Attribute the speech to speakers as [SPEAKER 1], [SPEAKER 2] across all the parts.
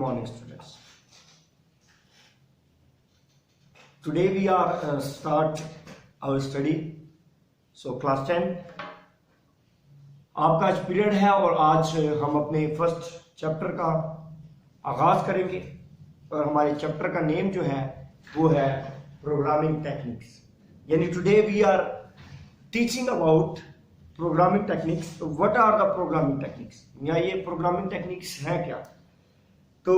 [SPEAKER 1] morning, students. Today we are start our study. So class 10 आपका आज period है और आज हम अपने फर्स्ट चैप्टर का आगाज करेंगे और हमारे चैप्टर का नेम जो है वो है प्रोग्रामिंग टेक्निक्स। यानी today we are teaching about programming techniques. तो what are the programming techniques, या ये प्रोग्रामिंग टेक्निक्स है क्या? तो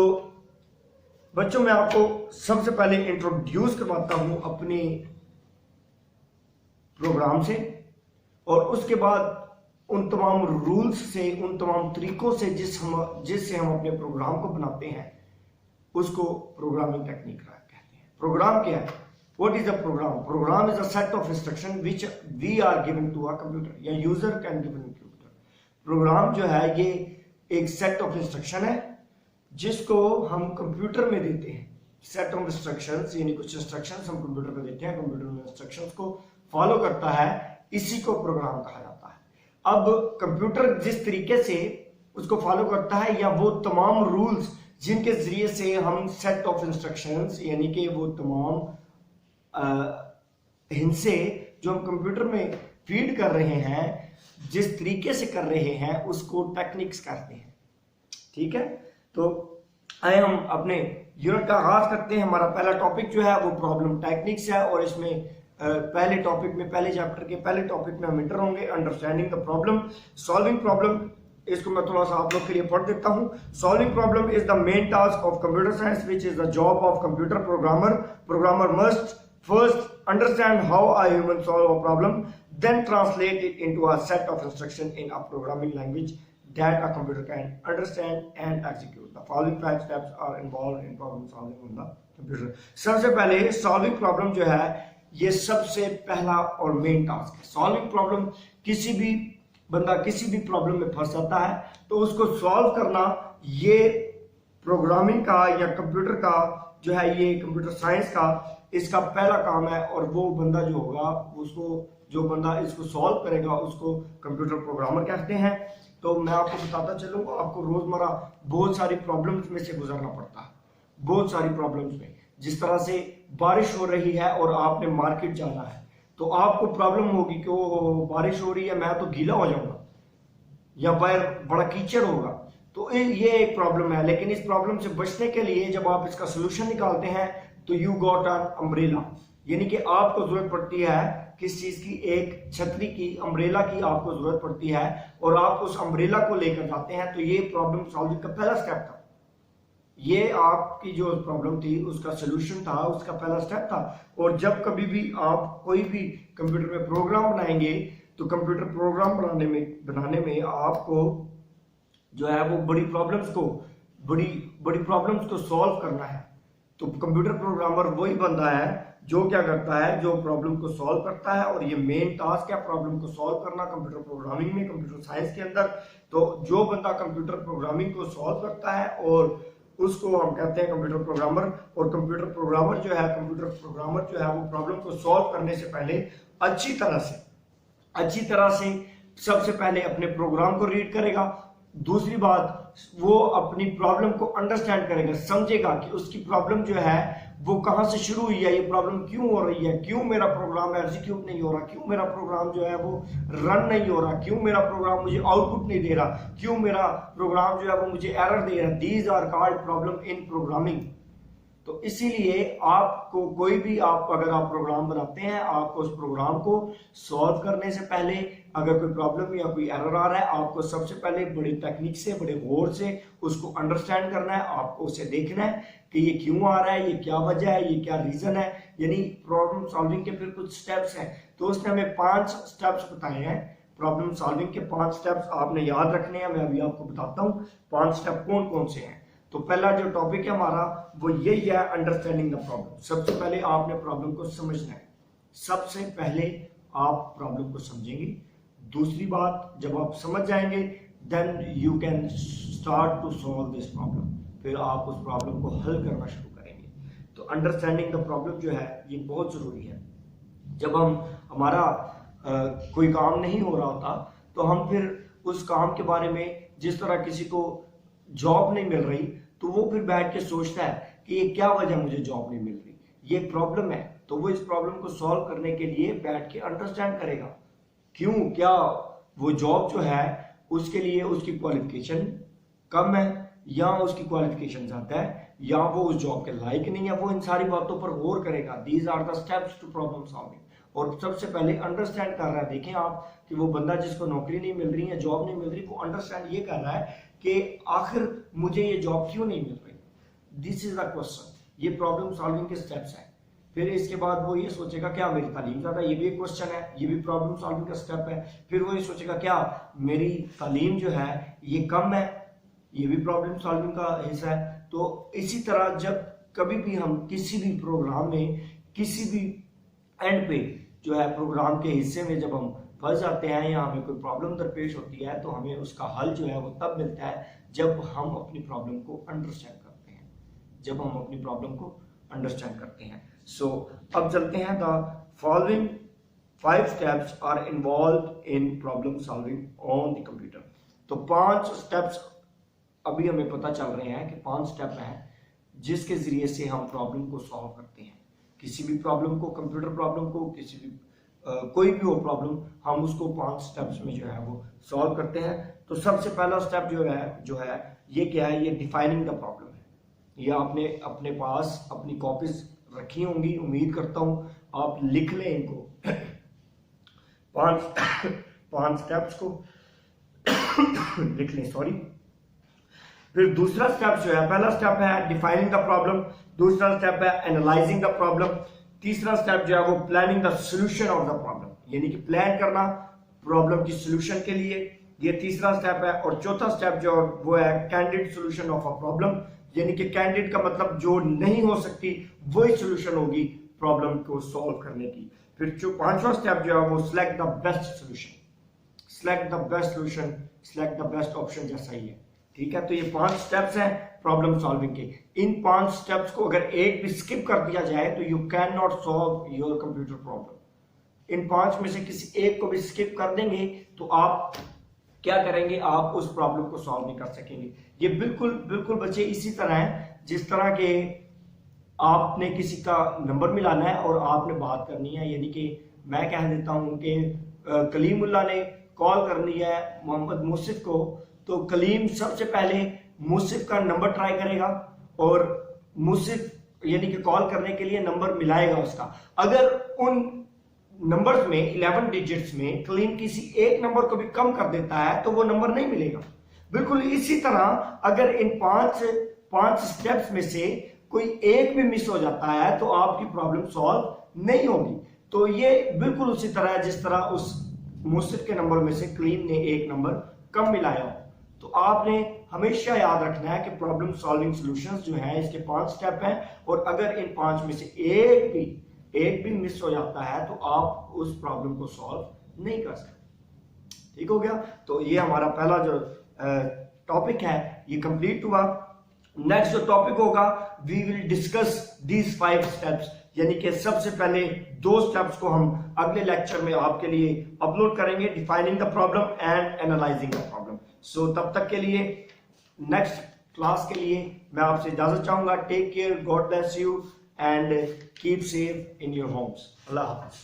[SPEAKER 1] बच्चों मैं आपको सबसे पहले इंट्रोड्यूस करवाता हूं अपने प्रोग्राम से और उसके बाद उन तमाम रूल्स से, उन तमाम तरीकों से जिससे हम अपने प्रोग्राम को बनाते हैं उसको प्रोग्रामिंग टेक्निक कहते हैं। प्रोग्राम क्या है? What is a program? Program is a set of instruction which we are given to a computer या user can given to computer. Program जो है ये एक सेट ऑफ इंस्ट्रक्शन है जिसको हम कंप्यूटर में देते हैं। सेट ऑफ इंस्ट्रक्शंस यानी कुछ इंस्ट्रक्शंस हम कंप्यूटर में देते हैं, कंप्यूटर में इंस्ट्रक्शंस को फॉलो करता है, इसी को प्रोग्राम कहा जाता है। अब कंप्यूटर जिस तरीके से उसको फॉलो करता है या वो तमाम रूल्स जिनके जरिए से हम सेट ऑफ इंस्ट्रक्शंस यानी कि वो तमाम हिंसे जो हम कंप्यूटर में फीड कर रहे हैं, जिस तरीके से कर रहे हैं उसको टेक्निक्स कहते हैं। ठीक है, तो आए हम अपने यूनिट का आगाज करते हैं। हमारा पहला टॉपिक जो है वो प्रॉब्लम टेक्निक्स है और इसमें पहले टॉपिक में, पहले चैप्टर के पहले टॉपिक में हम इंटर होंगे understanding the problem, solving problem. इसको मैं थोड़ा सा आप लोग के लिए पढ़ देता हूं। Solving problem is the main task of computer science which is the job of computer programmer. Programmer must first understand how a human solve a problem, then translate it into a set of instruction in a programming language that a computer can understand and execute. The following 5 steps are involved in problem solving on the computer. सबसे पहले solving problem जो है ये सबसे पहला और main task है। Solving problem, किसी भी बंदा किसी भी प्रॉब्लम में फंस जाता है तो उसको सॉल्व करना ये प्रोग्रामिंग का या कंप्यूटर का जो है, ये कंप्यूटर साइंस का इसका पहला काम है। और वो बंदा जो होगा उसको, जो बंदा इसको सॉल्व करेगा उसको कंप्यूटर प्रोग्रामर कहते हैं। तो मैं आपको बताता चलूंगा, आपको रोजमर्रा बहुत सारी प्रॉब्लम्स में से गुजरना पड़ता है, बहुत सारी प्रॉब्लम्स में। जिस तरह से बारिश हो रही है और आपने मार्केट जाना है तो आपको प्रॉब्लम होगी कि वो बारिश हो रही है, मैं तो गीला हो जाऊंगा या बाहर बड़ा कीचड़ होगा। तो ये एक प्रॉब्लम है। लेकिन इस प्रॉब्लम से बचने के लिए जब आप इसका सोल्यूशन निकालते हैं तो यू गॉट एन अम्ब्रेला, यानी कि आपको जरूरत पड़ती है किस चीज की? एक छतरी की, अम्ब्रेला की आपको जरूरत पड़ती है और आप उस अम्ब्रेला को लेकर जाते हैं। तो ये प्रॉब्लम सॉल्विंग का पहला स्टेप था। ये आपकी जो प्रॉब्लम थी उसका सोल्यूशन था, उसका पहला स्टेप था। और जब कभी भी आप कोई भी कंप्यूटर में प्रोग्राम बनाएंगे तो कंप्यूटर प्रोग्राम बनाने में आपको जो है वो बड़ी प्रॉब्लम्स को सॉल्व करना है। तो कंप्यूटर प्रोग्रामर वही बंदा है जो क्या करता है, जो प्रॉब्लम को सॉल्व करता है। और ये मेन टास्क है प्रॉब्लम को सॉल्व करना कंप्यूटर प्रोग्रामिंग में, कंप्यूटर साइंस के अंदर। तो जो बंदा कंप्यूटर प्रोग्रामिंग को सॉल्व करता है और उसको हम कहते हैं कंप्यूटर प्रोग्रामर। और कंप्यूटर प्रोग्रामर जो है वो प्रॉब्लम को सॉल्व करने से पहले अच्छी तरह से सबसे पहले अपने प्रोग्राम को रीड करेगा। दूसरी बात, वो अपनी प्रॉब्लम को अंडरस्टैंड करेगा, समझेगा कि उसकी प्रॉब्लम जो है वो कहां से शुरू हुई है, ये प्रॉब्लम क्यों हो रही है, क्यों मेरा प्रोग्राम एग्जीक्यूट नहीं हो रहा, क्यों मेरा प्रोग्राम जो है वो रन नहीं हो रहा, क्यों मेरा प्रोग्राम मुझे आउटपुट नहीं दे रहा, क्यों मेरा प्रोग्राम जो है वो मुझे एरर दे रहा है। These are called problem in programming. तो इसीलिए आपको कोई भी अगर आप प्रोग्राम बनाते हैं, आपको उस प्रोग्राम को सॉल्व करने से पहले अगर कोई प्रॉब्लम या कोई एरर आ रहा है, आपको सबसे पहले बड़ी टेक्निक से, बड़े गौर से उसको अंडरस्टैंड करना है। आपको उसे देखना है कि ये क्यों आ रहा है, ये क्या वजह है, ये क्या रीजन है। यानी प्रॉब्लम सॉल्विंग के फिर कुछ स्टेप्स हैं। तो उसने हमें 5 स्टेप्स बताए हैं। प्रॉब्लम सॉल्विंग के 5 स्टेप्स आपने याद रखने हैं। मैं अभी आपको बताता हूँ 5 स्टेप कौन कौन से हैं। तो पहला जो टॉपिक है हमारा वो यही है, अंडरस्टैंडिंग द प्रॉब्लम। सबसे पहले आपने प्रॉब्लम को समझना है। सबसे पहले आप प्रॉब्लम को समझेंगे। दूसरी बात, जब आप समझ जाएंगे then you can start to solve this problem. फिर आप उस प्रॉब्लम को हल करना शुरू करेंगे। तो अंडरस्टैंडिंग द प्रॉब्लम जो है ये बहुत जरूरी है। जब हमारा कोई काम नहीं हो रहा होता तो हम फिर उस काम के बारे में, जिस तरह किसी को जॉब नहीं मिल रही तो वो फिर बैठ के सोचता है कि ये क्या वजह मुझे जॉब नहीं मिल रही, ये प्रॉब्लम है। तो वो इस प्रॉब्लम को सॉल्व करने के लिए बैठ के अंडरस्टैंड करेगा क्यों, क्या वो जॉब जो है उसके लिए उसकी क्वालिफिकेशन कम है या उसकी क्वालिफिकेशन ज्यादा है या वो उस जॉब के लायक नहीं है। वो इन सारी बातों पर गौर करेगा। These are the steps to problem solving. और सबसे पहले अंडरस्टैंड कर रहा है, देखें आप कि वो बंदा जिसको नौकरी नहीं मिल रही है, जॉब नहीं मिल रही, वो अंडरस्टैंड ये कर रहा है कि आखिर मुझे ये जॉब क्यों नहीं मिल रही। This is the question. ये प्रॉब्लम सॉल्विंग के स्टेप्स हैं। फिर इसके बाद वो ये सोचेगा क्या मेरी तालीम ज्यादा, ये भी एक क्वेश्चन है, ये भी प्रॉब्लम सॉल्विंग का स्टेप है। फिर वो ये सोचेगा क्या मेरी तालीम जो है ये कम है, ये भी प्रॉब्लम सॉल्विंग का हिस्सा है। तो इसी तरह जब कभी भी हम किसी भी प्रोग्राम में किसी भी एंड पे जो है प्रोग्राम के हिस्से में जब हम फंस जाते हैं या हमें कोई प्रॉब्लम दरपेश होती है तो हमें उसका हल जो है वो तब मिलता है जब हम अपनी प्रॉब्लम को अंडरस्टैंड करते हैं, जब हम अपनी प्रॉब्लम को अंडरस्टैंड करते हैं। सो अब चलते हैं, the following 5 steps are involve in problem solving on the computer. तो 5 स्टेप्स अभी हमें पता चल रहे हैं कि 5 स्टेप हैं जिसके जरिए से हम प्रॉब्लम को सॉल्व करते हैं। किसी भी प्रॉब्लम को, कंप्यूटर प्रॉब्लम को, किसी भी कोई भी हो प्रॉब्लम, हम उसको 5 स्टेप्स में जो है वो सॉल्व करते हैं। तो सबसे पहला स्टेप जो है ये क्या है, ये डिफाइनिंग द प्रॉब्लम है। ये आपने अपने पास अपनी कॉपीज रखी होंगी, उम्मीद करता हूं आप लिख लें इनको 5 स्टेप्स को लिख लें, सॉरी। फिर दूसरा स्टेप जो है, पहला स्टेप है डिफाइनिंग द प्रॉब्लम, दूसरा स्टेप है एनालाइजिंग द प्रॉब्लम, तीसरा स्टेप जो है वो planning the solution of the problem, यानी कि प्लान करना प्रॉब्लम की सॉल्यूशन के लिए, ये तीसरा स्टेप है। और चौथा स्टेप जो वो है candid solution of a problem, यानी कि कैंडिड का मतलब जो नहीं हो सकती वही सॉल्यूशन होगी प्रॉब्लम को सॉल्व करने की। फिर जो 5वां स्टेप जो है वो select the best solution, select the best solution, select the best option जैसा ही है, ठीक है। तो ये 5 स्टेप्स हैं प्रॉब्लम सॉल्विंग के। इन 5 स्टेप्स को अगर एक भी स्किप कर दिया जाए तो you can not solve your computer problem. इन 5 में से किसी एक को भी स्किप कर देंगे तो आप क्या करेंगे, आप उस प्रॉब्लम को सॉल्व नहीं कर सकेंगे। ये बिल्कुल बच्चे इसी तरह है जिस तरह के आपने किसी का नंबर मिलाना है और आपने बात करनी है, यानी कि मैं कह देता हूं कि कलीमुल्लाह ने कॉल करनी है मोहम्मद मुसिफ को, तो कलीम सबसे पहले मुसिफ का नंबर ट्राई करेगा और मुसिफ यानी कि कॉल करने के लिए नंबर मिलाएगा उसका। अगर उन नंबर्स में 11 डिजिट्स में कलीम किसी एक नंबर को भी कम कर देता है तो वो नंबर नहीं मिलेगा। बिल्कुल इसी तरह अगर इन 5 स्टेप्स में से कोई एक भी मिस हो जाता है तो आपकी प्रॉब्लम सॉल्व नहीं होगी। तो ये बिल्कुल उसी तरह है जिस तरह उस मुसिफ के नंबर में से कलीम ने एक नंबर कम मिलाया हो। तो आपने हमेशा याद रखना है कि प्रॉब्लम सॉल्विंग सॉल्यूशंस जो है इसके 5 स्टेप हैं और अगर इन 5 में से एक भी मिस हो जाता है तो आप उस प्रॉब्लम को सॉल्व नहीं कर सकते। ठीक हो गया। तो ये हमारा पहला जो टॉपिक है ये कंप्लीट हुआ। नेक्स्ट जो टॉपिक होगा we will discuss these 5 steps, यानी कि सबसे पहले 2 स्टेप्स को हम अगले लेक्चर में आपके लिए अपलोड करेंगे, defining the problem and analyzing the problem. So तब तक के लिए नेक्स्ट क्लास के लिए मैं आपसे इजाजत चाहूंगा। Take care, god bless you and keep safe in your homes. अल्लाह हाफिज।